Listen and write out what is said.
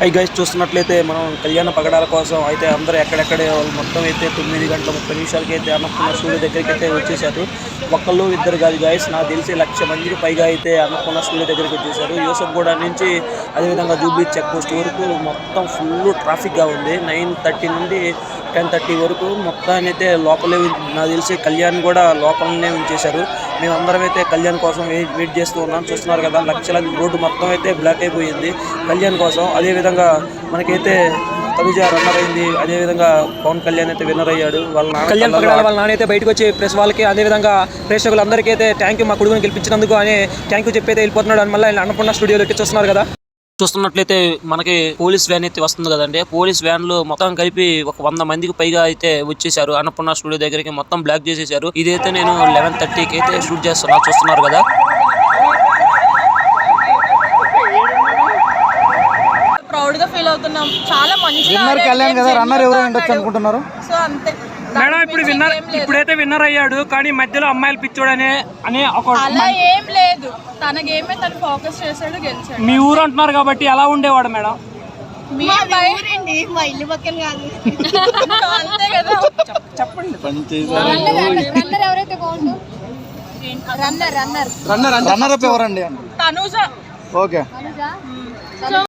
అవి గైస్ చూస్తున్నట్లయితే మనం కళ్యాణ పగడాల కోసం అయితే అందరూ ఎక్కడెక్కడే వాళ్ళు మొత్తం అయితే 9:30 అయితే అన్నపూర్ణ స్టూడియో దగ్గరికి అయితే వచ్చేసారు. ఒకళ్ళు ఇద్దరు కాదు గైస్, నాకు తెలిసి 1,00,000 మందికి పైగా అయితే అన్నపూర్ణ స్టూడియో దగ్గరికి వచ్చేసారు. యూసఫ్గూడ నుంచి అదేవిధంగా జూబ్లీ చెక్ పోస్ట్ వరకు మొత్తం ఫుల్ ట్రాఫిక్గా ఉంది. 9:30 నుండి 10:30 వరకు మొత్తాన్ని అయితే లోపలే, నాకు తెలిసి కళ్యాణ్ కూడా లోపలనే ఉంచేశారు. మేమందరం అయితే కళ్యాణ్ కోసం వెయిట్ చేస్తూ ఉన్నాం. చూస్తున్నారు కదా, లక్షలాది రోడ్డు మొత్తం అయితే బ్లాక్ అయిపోయింది కళ్యాణ్ కోసం. అదేవిధంగా మనకైతే తనుజ రన్నర్ అయింది, అదేవిధంగా పవన్ కళ్యాణ్ అయితే విన్నర్ అయ్యాడు. కళ్యాణ్ పగడాల వాళ్ళ నాన్న అయితే బయటకు వచ్చి ప్రెస్ వాళ్ళకి అదేవిధంగా ప్రేక్షకులందరికీ అయితే థ్యాంక్ యూ మా కొడుకుని గెలిపించినందుకు అని థ్యాంక్ యూ చెప్పి వెళ్ళిపోతున్నాడు. అని మళ్ళీ అన్నపూర్ణ స్టూడియోలోకి చూస్తున్నారు కదా. చూస్తున్నట్లయితే మనకి పోలీస్ వ్యాన్ అయితే వస్తుంది కదండి. పోలీస్ వ్యాన్లు మొత్తం కలిపి ఒక 100 మందికి పైగా అయితే వచ్చేసారు అన్నపూర్ణ స్టూడియో దగ్గరికి. మొత్తం బ్లాక్ చేసేసారు. ఇదైతే నేను 11:30కి అయితే షూట్ చేస్తున్నా, చూస్తున్నారు కదా. ప్రౌడ్ గా ఫీల్ అవుతున్నాం. చాలా మంచిగా కళ్యాణ్ కదా, రన్నర్ ఎవరు ఉండొచ్చు అనుకుంటున్నారు. సో అంతే మేడం, ఇప్పుడైతే విన్నర్ అయ్యాడు, కానీ మధ్యలో అమ్మాయిలు పిచ్చోడనే అని అలా ఏం లేదు. తన గేమే తను ఫోకస్ చేసాడు, గెలిచాడు. మీ ఊరు అంటున్నారు కాబట్టి ఎలా ఉండేవాడు మేడం? మా ఇల్లు పక్కన కాదు అంతే కదా. చెప్పండి. రన్నర్ రన్నర్ ఎవరండి? తనూజ. ఓకే.